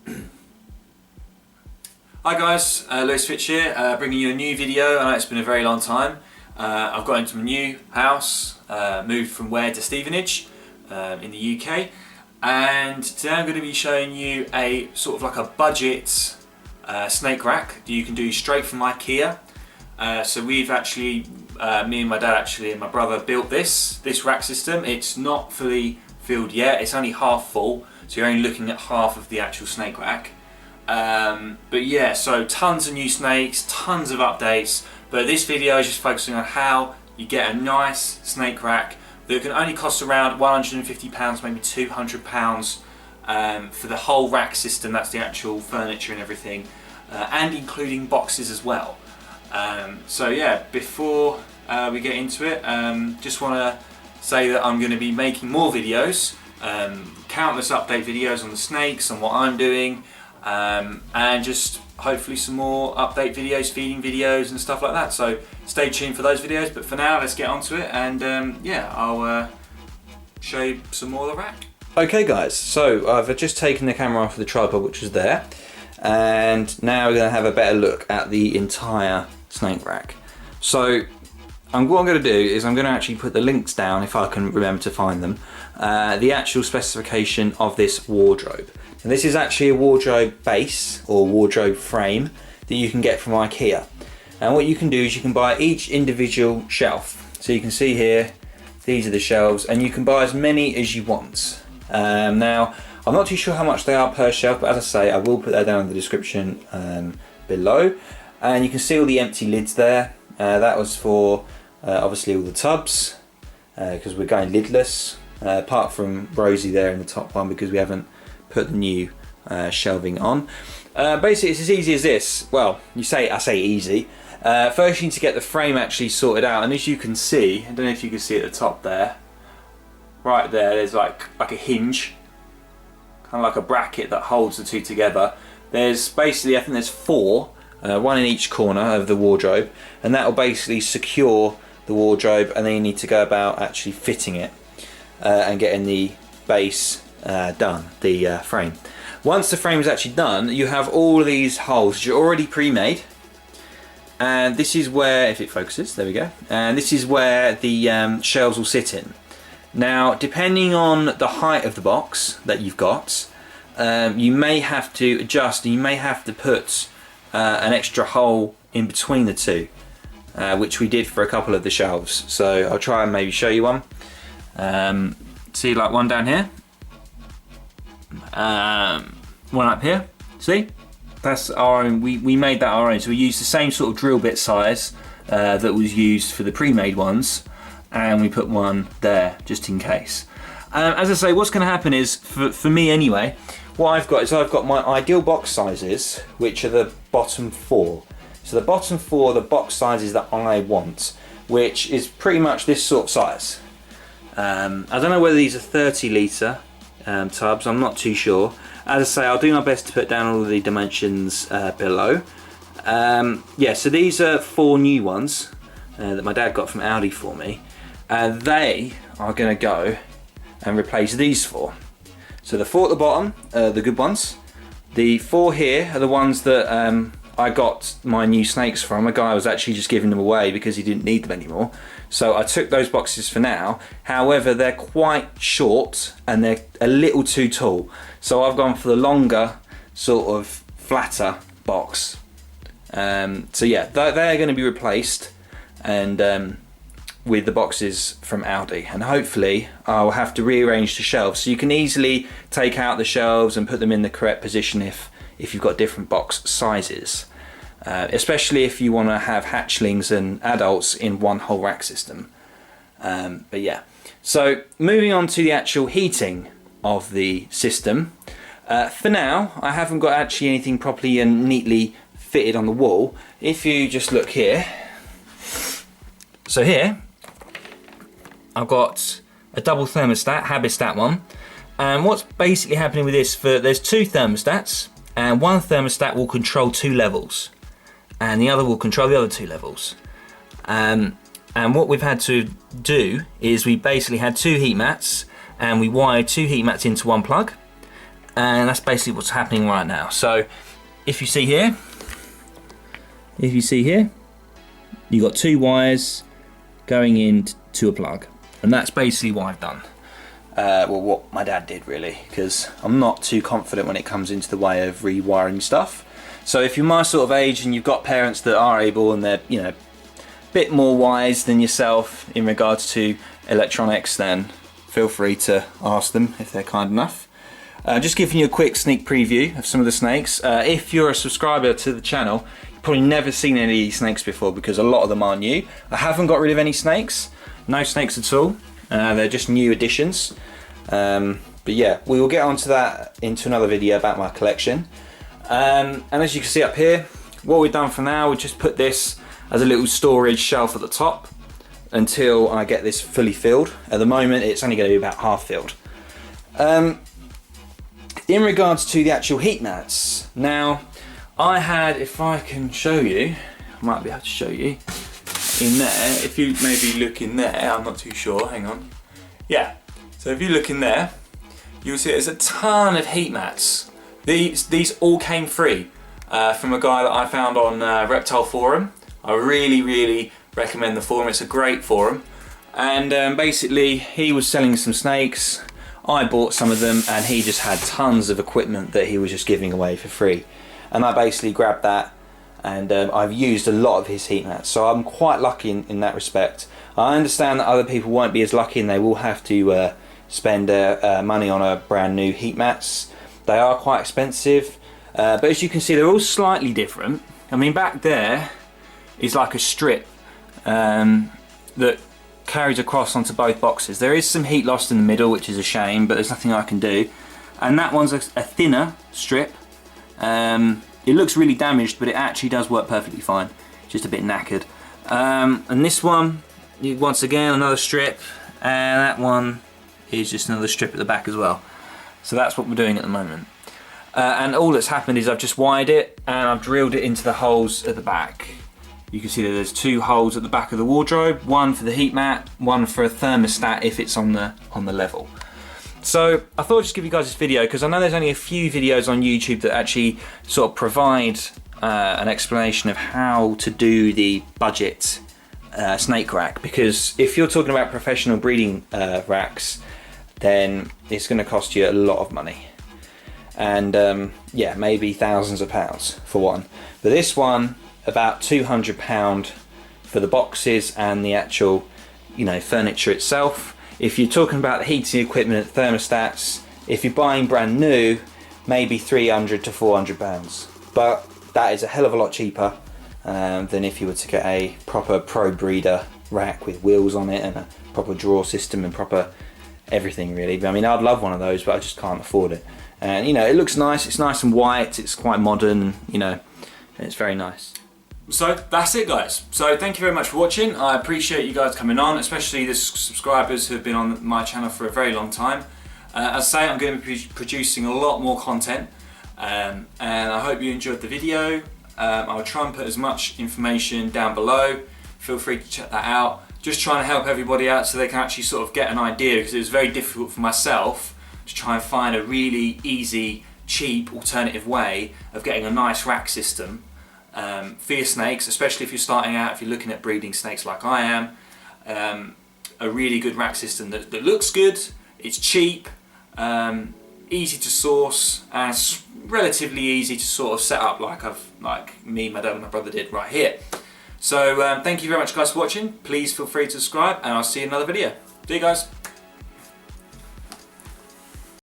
Hi guys, Lewisffitch here, bringing you a new video. I know it's been a very long time. I've got into a new house, moved from Ware to Stevenage in the UK, and today I'm going to be showing you a sort of like a budget snake rack that you can do straight from IKEA. So we've actually, me and my dad actually and my brother built this rack system. It's not fully filled yet, it's only half full, so you're only looking at half of the actual snake rack. But yeah, so tons of new snakes, tons of updates, but this video is just focusing on how you get a nice snake rack that can only cost around £150, maybe £200 for the whole rack system. That's the actual furniture and everything, and including boxes as well. So yeah, before we get into it, just want to say that I'm going to be making more videos, countless update videos on the snakes, on what I'm doing, and just hopefully some more update videos, feeding videos and stuff like that. So stay tuned for those videos, but for now let's get onto it, and yeah, I'll show you some more of the rack. Okay guys, so I've just taken the camera off of the tripod which is there, and now we're going to have a better look at the entire snake rack. So what I'm going to do is I'm going to actually put the links down, if I can remember to find them, the actual specification of this wardrobe. And this is actually a wardrobe base or wardrobe frame that you can get from IKEA. And what you can do is you can buy each individual shelf. So you can see here, these are the shelves, and you can buy as many as you want. Now, I'm not too sure how much they are per shelf, but as I say, I will put that down in the description below. And you can see all the empty lids there. That was for obviously all the tubs, because we're going lidless, apart from Rosie there in the top one, because we haven't put the new shelving on. Basically it's as easy as this. Well, I say easy. First you need to get the frame actually sorted out, and as you can see, I don't know if you can see at the top there, right there's like a hinge, kind of like a bracket that holds the two together. There's basically, I think there's four, one in each corner of the wardrobe, and that will basically secure the wardrobe, and then you need to go about actually fitting it and getting the base done, the frame. Once the frame is actually done, you have all of these holes which are already pre-made, and this is where, if it focuses, there we go, and this is where the shelves will sit in. Now, depending on the height of the box that you've got, you may have to adjust, and you may have to put an extra hole in between the two, which we did for a couple of the shelves. So I'll try and maybe show you one. See, like one down here, one up here, see? That's our own, we made that our own, so we used the same sort of drill bit size that was used for the pre-made ones, and we put one there just in case. As I say, what's going to happen is, for me anyway, what I've got is I've got my ideal box sizes, which are the bottom four. So the bottom four are the box sizes that I want, which is pretty much this sort of size. I don't know whether these are 30 litre tubs, I'm not too sure. As I say, I'll do my best to put down all of the dimensions below. Yeah, so these are four new ones that my dad got from Audi for me. They are going to go and replace these four. So the four at the bottom are the good ones. The four here are the ones that I got my new snakes from. A guy was actually just giving them away because he didn't need them anymore. So I took those boxes for now. However, they're quite short and they're a little too tall. So I've gone for the longer, sort of flatter box. So yeah, they're going to be replaced, and with the boxes from Audi, and hopefully I'll have to rearrange the shelves so you can easily take out the shelves and put them in the correct position if you've got different box sizes, especially if you want to have hatchlings and adults in one whole rack system. But yeah, so moving on to the actual heating of the system. For now I haven't got actually anything properly and neatly fitted on the wall. If you just look here, so here I've got a double thermostat, Habistat one, and what's basically happening with this, there's two thermostats, and one thermostat will control two levels and the other will control the other two levels. And what we've had to do is we basically had two heat mats, and we wired two heat mats into one plug, and that's basically what's happening right now. So if you see here, you've got 2 wires going into a plug, and that's basically what I've done. Well, what my dad did really, because I'm not too confident when it comes into the way of rewiring stuff. So if you're my sort of age and you've got parents that are able and they're, you know, a bit more wise than yourself in regards to electronics, then feel free to ask them if they're kind enough. Just giving you a quick sneak preview of some of the snakes. If you're a subscriber to the channel, you've probably never seen any of these snakes before because a lot of them are new. I haven't got rid of any snakes, no snakes at all. They're just new additions. But yeah, we will get onto that into another video about my collection. And as you can see up here, what we've done for now, we just put this as a little storage shelf at the top until I get this fully filled. At the moment, it's only going to be about half filled. In regards to the actual heat mats, now I had, if I can show you, I might be able to show you in there. If you maybe look in there, I'm not too sure, hang on. Yeah, so if you look in there, you'll see there's a ton of heat mats. These all came free from a guy that I found on Reptile Forum. I really recommend the forum, it's a great forum. And basically he was selling some snakes, I bought some of them, and he just had tons of equipment that he was just giving away for free. And I basically grabbed that, and I've used a lot of his heat mats, so I'm quite lucky in that respect. I understand that other people won't be as lucky and they will have to spend money on a brand new heat mats. They are quite expensive, but as you can see they're all slightly different. I mean, back there is like a strip that carries across onto both boxes. There is some heat lost in the middle, which is a shame, but there's nothing I can do. And that one's a thinner strip. It looks really damaged, but it actually does work perfectly fine. Just a bit knackered. And this one, once again, another strip, and that one is just another strip at the back as well. So that's what we're doing at the moment. And all that's happened is I've just wired it and I've drilled it into the holes at the back. You can see that there's 2 holes at the back of the wardrobe, one for the heat mat, one for a thermostat if it's on the level. So I thought I'd just give you guys this video because I know there's only a few videos on YouTube that actually sort of provide an explanation of how to do the budget snake rack, because if you're talking about professional breeding racks, then it's going to cost you a lot of money, and yeah, maybe thousands of pounds for one. But this one, about £200 for the boxes and the actual, you know, furniture itself. If you're talking about the heating equipment and thermostats, if you're buying brand new, maybe £300 to £400. But that is a hell of a lot cheaper than if you were to get a proper pro breeder rack with wheels on it and a proper drawer system and proper everything really. I mean, I'd love one of those, but I just can't afford it. And you know, it looks nice, it's nice and white, it's quite modern, you know, and it's very nice. So that's it guys. So thank you very much for watching. I appreciate you guys coming on, especially the subscribers who have been on my channel for a very long time. As I say, I'm going to be producing a lot more content, and I hope you enjoyed the video. I'll try and put as much information down below. Feel free to check that out. Just trying to help everybody out so they can actually sort of get an idea, because it was very difficult for myself to try and find a really easy, cheap alternative way of getting a nice rack system for your snakes, especially if you're starting out, if you're looking at breeding snakes like I am. A really good rack system that looks good, it's cheap, easy to source, and it's relatively easy to sort of set up like me, my dad and my brother did right here. So thank you very much guys for watching. Please feel free to subscribe, and I'll see you in another video. See you guys.